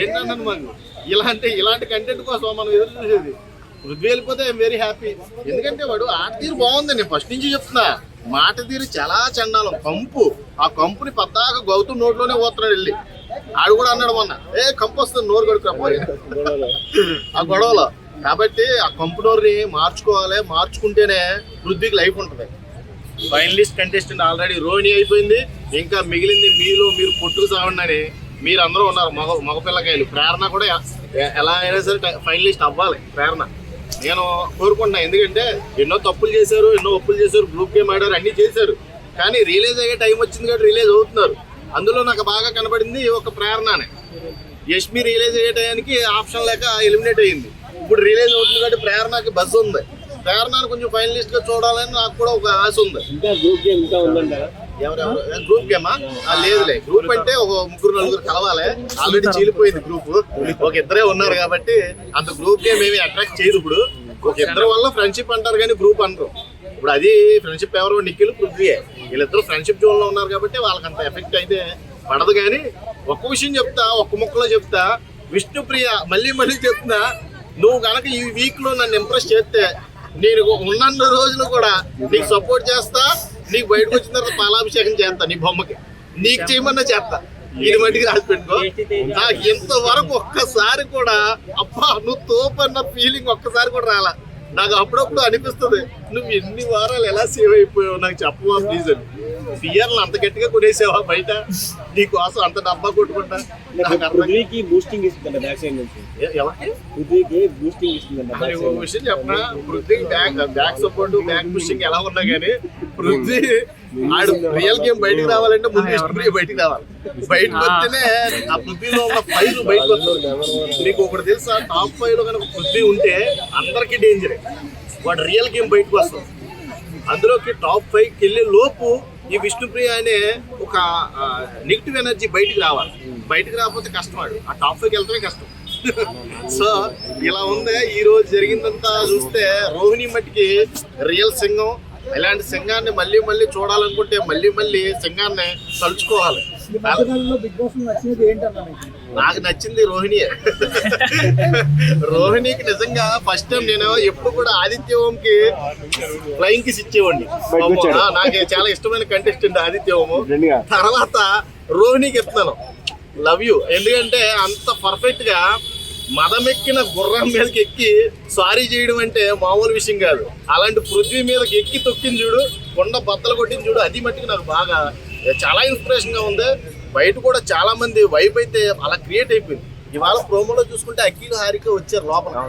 ఏంటన్నాను మాకు ఇలాంటి కంటెంట్ కోసం మనం ఎదురు చూసేది. పృథ్వీ వెళ్ళిపోతే ఐఎమ్ వెరీ హ్యాపీ. ఎందుకంటే వాడు ఆట తీరు బాగుంది. నేను ఫస్ట్ నుంచి చెప్తున్నా, మాట తీరు చాలా చండాలం. కంపు, ఆ కంపుని పద్దాక గౌతమ్ నోట్లోనే పోతున్నాడు వెళ్ళి. ఆడు కూడా అన్నాడు మొన్న, కంపు వస్తుంది నోరు కడుక్కుపోయి ఆ గొడవలో. కాబట్టి ఆ కంపు నోరుని మార్చుకోవాలి. మార్చుకుంటేనే పృథ్వీకి లైఫ్ ఉంటుంది. ఫైనలిస్ట్ కంటెస్టెంట్ ఆల్రెడీ రోహిణి అయిపోయింది. ఇంకా మిగిలింది మీరు పుట్టుకు సావండి. మీరు అందరూ ఉన్నారు మగపిల్లకాయలు. ప్రేరణ కూడా ఎలా అయినా సరే ఫైనలిస్ట్ అవ్వాలి. ప్రేరణ నేను కోరుకుంటున్నా. ఎందుకంటే ఎన్నో తప్పులు చేశారు, ఎన్నో ఒప్పులు చేశారు, గ్రూప్ గేమ్ ఆడారు, అన్నీ చేశారు. కానీ రిలీజ్ అయ్యే టైం వచ్చింది కాబట్టి రిలీజ్ అవుతున్నారు. అందులో నాకు బాగా కనబడింది ఒక ప్రేరణనే. యష్మి రిలీజ్ అయ్యే టైంకి ఆప్షన్ లేక ఎలిమినేట్ అయ్యింది. ఇప్పుడు రిలీజ్ అవుతుంది కాబట్టి ప్రేరణకి బజ్ ఉంది. ప్రేరణను కొంచెం ఫైనలిస్ట్ గా చూడాలని నాకు కూడా ఒక ఆశ ఉంది. ఎవరెవరు గ్రూప్ గేమా? లేదులే, గ్రూప్ అంటే ఒక 3-4 కలవాలి. ఆల్రెడీ చీలిపోయింది గ్రూప్. ఒక ఇద్దరే ఉన్నారు కాబట్టి అంత గ్రూప్ గేమ్ ఏమి అట్రాక్ట్ చేయదు. ఇప్పుడు ఒక ఇద్దరు వల్ల ఫ్రెండ్షిప్ అంటారు కానీ గ్రూప్ అనరు. ఇప్పుడు అది ఫ్రెండ్షిప్ ఎవరు? నిఖిల్, పృథ్వీయే. వీళ్ళిద్దరు ఫ్రెండ్షిప్ జోన్ లో ఉన్నారు కాబట్టి వాళ్ళకి అంత ఎఫెక్ట్ అయితే పడదు. కానీ ఒక్క విషయం చెప్తా, ఒక్క ముక్కలో చెప్తా, విష్ణుప్రియ మళ్ళీ చెప్తున్నా, నువ్వు కనుక ఈ వీక్ లో నన్ను ఇంప్రెస్ చేస్తే నేను ఉన్న రోజులు కూడా నీకు సపోర్ట్ చేస్తా. నీకు బయటకు వచ్చిన తర్వాత పాలాభిషేకం చేస్తా. నీ బొమ్మకి నీకు చేయమన్నా చేస్తా. ఇది మట్టికి రాసి పెట్టుకో. నాకు ఇంతవరకు ఒక్కసారి కూడా అబ్బా నువ్వు తోపన్న ఫీలింగ్ ఒక్కసారి కూడా రాలా. నాకు అప్పుడప్పుడు అనిపిస్తుంది, నువ్వు ఎన్ని వారాలు ఎలా సేవ్ అయిపోయావు నాకు చెప్పవా ప్లీజ్ అని. పియర్లు అంత గట్టిగా కొనేసావా బయట నీకోసం అంత డబ్బా కొట్టుకుంటా? విషయం చెప్పనా, Prithvi back support, back pushing ఎలా ఉన్నా కానీ పృథ్వీ ఆడు రియల్ గేమ్ బయటికి రావాలంటే ముందు విష్ణుప్రియ బయటికి రావాలి. బయటకు వస్తేనే ఆ పృథ్వీలో ఉన్న 5 బయటకు వస్తుంది. నీకు ఒకటి తెలుసా, టాప్ 5 లో కనుక పృథ్వీ ఉంటే అందరికీ డేంజరే. వాడు రియల్ గేమ్ బయటకు వస్తుంది. అందులోకి టాప్ 5కి వెళ్ళే లోపు ఈ విష్ణుప్రియ అనే ఒక నెగిటివ్ ఎనర్జీ బయటికి రావాలి. బయటకు రాకపోతే కష్టం. వాడు ఆ టాప్ 5కి వెళ్ళటమే కష్టం. సో ఇలా ఉంది. ఈ రోజు జరిగిందంతా చూస్తే రోహిణి మట్టికి రియల్ సింగం. ఇలాంటి సింగాన్ని మళ్ళీ చూడాలనుకుంటే మళ్ళీ సింగాన్ని తలుచుకోవాలి. నాకు నచ్చింది రోహిణియే. రోహిణికి నిజంగా ఫస్ట్ టైం నేను ఎప్పుడు కూడా ఆదిత్య ఓంకి ఫ్లయింగ్ కిస్ ఇచ్చేవాడిని. నాకు చాలా ఇష్టమైన కంటెస్టెంట్ ఆదిత్య ఓము. తర్వాత రోహిణికి ఇస్తున్నాను లవ్ యూ. ఎందుకంటే అంత పర్ఫెక్ట్ గా మదమెక్కిన గుర్రం మీదకి ఎక్కి సారీ చేయడం అంటే మామూలు విషయం కాదు. అలాంటి పృథ్వీ మీదకి ఎక్కి తొక్కింది చూడు, కొండ బద్దలు కొట్టింది చూడు, అది మట్టుకు నాకు బాగా చాలా ఇన్స్పిరేషన్ గా ఉంది. బయట కూడా చాలా మంది వైబ్ అయితే అలా క్రియేట్ అయిపోయింది. ఇవాళ ప్రోమోలో చూసుకుంటే అఖిల్, హారిక వచ్చారు లోపల.